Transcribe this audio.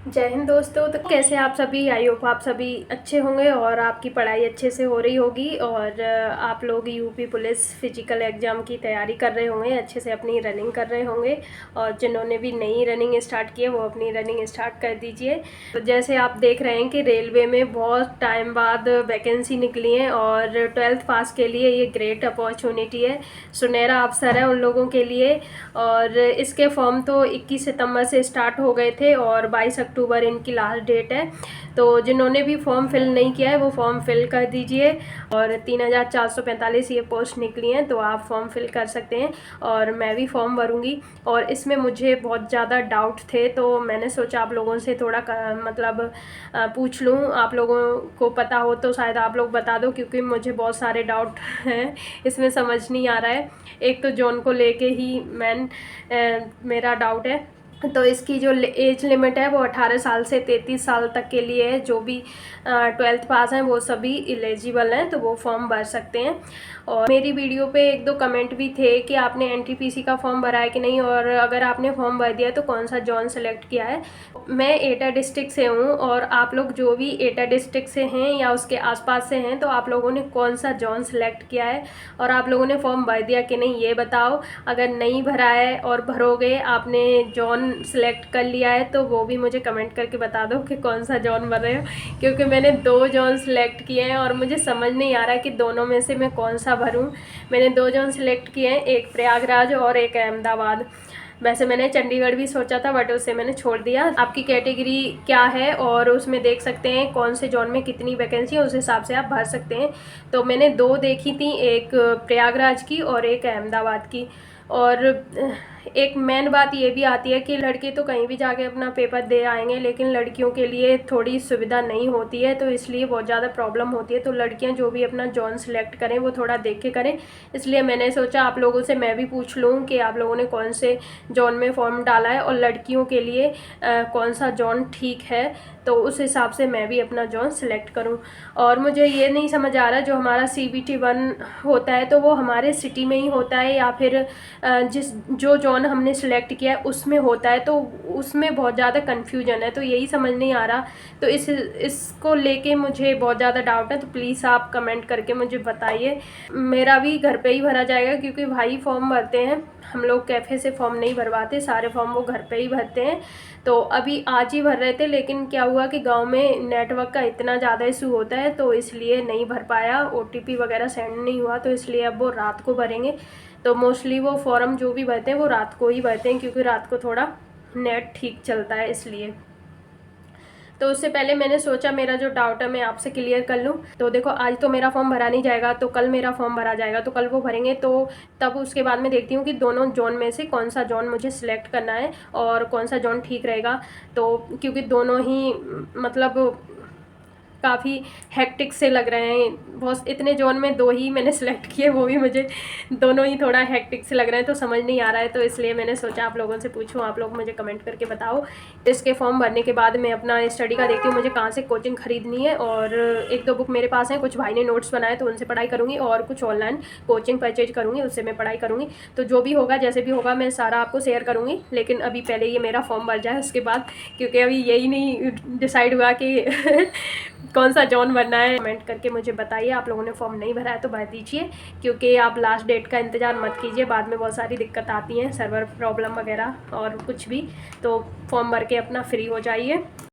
जय हिंद दोस्तों। तो कैसे आप सभी? आई होप आप सभी अच्छे होंगे और आपकी पढ़ाई अच्छे से हो रही होगी और आप लोग यूपी पुलिस फिजिकल एग्ज़ाम की तैयारी कर रहे होंगे, अच्छे से अपनी रनिंग कर रहे होंगे। और जिन्होंने भी नई रनिंग स्टार्ट की है वो अपनी रनिंग स्टार्ट कर दीजिए। तो जैसे आप देख रहे हैं कि रेलवे में बहुत टाइम बाद वैकेंसी निकली है और 12th पास के लिए ये ग्रेट अपॉर्चुनिटी है, सुनहरा अवसर है उन लोगों के लिए। और इसके फॉर्म तो 21 सितंबर से स्टार्ट हो गए थे और 22 अक्टूबर इनकी लास्ट डेट है। तो जिन्होंने भी फॉर्म फिल नहीं किया है वो फॉर्म फिल कर दीजिए। और 3445 ये पोस्ट निकली हैं, तो आप फॉर्म फिल कर सकते हैं और मैं भी फॉर्म भरूंगी। और इसमें मुझे बहुत ज़्यादा डाउट थे, तो मैंने सोचा आप लोगों से थोड़ा पूछ लूँ। आप लोगों को पता हो तो शायद आप लोग बता दो, क्योंकि मुझे बहुत सारे डाउट हैं, इसमें समझ नहीं आ रहा है। एक तो जॉन को लेके ही मेरा डाउट है। तो इसकी जो एज लिमिट है वो 18 साल से 33 साल तक के लिए है। जो भी 12th पास हैं वो सभी एलिजिबल हैं, तो वो फॉर्म भर सकते हैं। और मेरी वीडियो पे एक दो कमेंट भी थे कि आपने एनटीपीसी का फॉर्म भरा है कि नहीं, और अगर आपने फॉर्म भर दिया तो कौन सा जोन सेलेक्ट किया है। मैं एटा डिस्ट्रिक्ट से हूँ और आप लोग जो भी एटा डिस्ट्रिक्ट से हैं या उसके आसपास से हैं, तो आप लोगों ने कौन सा जोन सेलेक्ट किया है और आप लोगों ने फॉर्म भर दिया कि नहीं ये बताओ। अगर नहीं भरा है और भरोगे, आपने जॉन सेलेक्ट कर लिया है, तो वो भी मुझे कमेंट करके बता दो कि कौन सा जॉन भर रहे हो। क्योंकि मैंने 2 जॉन सेलेक्ट किए हैं और मुझे समझ नहीं आ रहा कि दोनों में से मैं कौन सा भरूं। मैंने 2 जॉन सेलेक्ट किए हैं, एक प्रयागराज और एक अहमदाबाद। वैसे मैंने चंडीगढ़ भी सोचा था, बट उसे मैंने छोड़ दिया। आपकी कैटेगरी क्या है और उसमें देख सकते हैं कौन से जॉन में कितनी वैकेंसी है, उस हिसाब से आप भर सकते हैं। तो मैंने 2 देखी थी, एक प्रयागराज की और एक अहमदाबाद की। और एक मेन बात ये भी आती है कि लड़के तो कहीं भी जाके अपना पेपर दे आएंगे, लेकिन लड़कियों के लिए थोड़ी सुविधा नहीं होती है, तो इसलिए बहुत ज़्यादा प्रॉब्लम होती है। तो लड़कियां जो भी अपना जॉन सेलेक्ट करें वो थोड़ा देख के करें। इसलिए मैंने सोचा आप लोगों से मैं भी पूछ लूँ कि आप लोगों ने कौन से जॉन में फॉर्म डाला है और लड़कियों के लिए कौन सा जॉन ठीक है, तो उस हिसाब से मैं भी अपना जॉन सेलेक्ट करूं। और मुझे ये नहीं समझ आ रहा, जो हमारा CBT 1 होता है तो वो हमारे सिटी में ही होता है या फिर जो जॉन हमने सेलेक्ट किया है उसमें होता है, तो उसमें बहुत ज़्यादा कन्फ्यूजन है, तो यही समझ नहीं आ रहा। तो इसको लेके मुझे बहुत ज़्यादा डाउट है, तो प्लीज़ आप कमेंट करके मुझे बताइए। मेरा भी घर पे ही भरा जाएगा, क्योंकि भाई फॉर्म भरते हैं, हम लोग कैफ़े से फॉर्म नहीं भरवाते, सारे फॉर्म वो घर पे ही भरते हैं। तो अभी आज ही भर रहे थे, लेकिन क्या हुआ कि गांव में नेटवर्क का इतना ज़्यादा इशू होता है, तो इसलिए नहीं भर पाया, OTP वगैरह सेंड नहीं हुआ, तो इसलिए अब वो रात को भरेंगे। तो मोस्टली वो फॉर्म जो भी भरते हैं वो रात को ही भरते हैं, क्योंकि रात को थोड़ा नेट ठीक चलता है इसलिए। तो उससे पहले मैंने सोचा मेरा जो डाउट है मैं आपसे क्लियर कर लूँ। तो देखो, आज तो मेरा फॉर्म भरा नहीं जाएगा, तो कल मेरा फॉर्म भरा जाएगा, तो कल वो भरेंगे, तो तब उसके बाद मैं देखती हूँ कि दोनों जोन में से कौन सा जोन मुझे सिलेक्ट करना है और कौन सा जोन ठीक रहेगा। तो क्योंकि दोनों ही काफ़ी हेक्टिक से लग रहे हैं, बहुत इतने जोन में 2 ही मैंने सेलेक्ट किए, वो भी मुझे दोनों ही थोड़ा हेक्टिक से लग रहे हैं, तो समझ नहीं आ रहा है। तो इसलिए मैंने सोचा आप लोगों से पूछूं, आप लोग मुझे कमेंट करके बताओ। इसके फॉर्म भरने के बाद मैं अपना स्टडी का देखती हूँ मुझे कहाँ से कोचिंग खरीदनी है, और 1-2 बुक मेरे पास हैं, कुछ भाई ने नोट्स बनाए तो उनसे पढ़ाई करूँगी, और कुछ ऑनलाइन कोचिंग परचेज करूँगी, उससे मैं पढ़ाई करूँगी। तो जो भी होगा, जैसे भी होगा, मैं सारा आपको शेयर करूँगी, लेकिन अभी पहले ये मेरा फॉर्म भर जाए उसके बाद, क्योंकि अभी यही नहीं डिसाइड हुआ कि कौन सा जॉन भरना है। कमेंट करके मुझे बताइए, आप लोगों ने फॉर्म नहीं भरा है तो भर दीजिए, क्योंकि आप लास्ट डेट का इंतज़ार मत कीजिए, बाद में बहुत सारी दिक्कत आती हैं, सर्वर प्रॉब्लम वगैरह और कुछ भी। तो फॉर्म भर के अपना फ्री हो जाइए।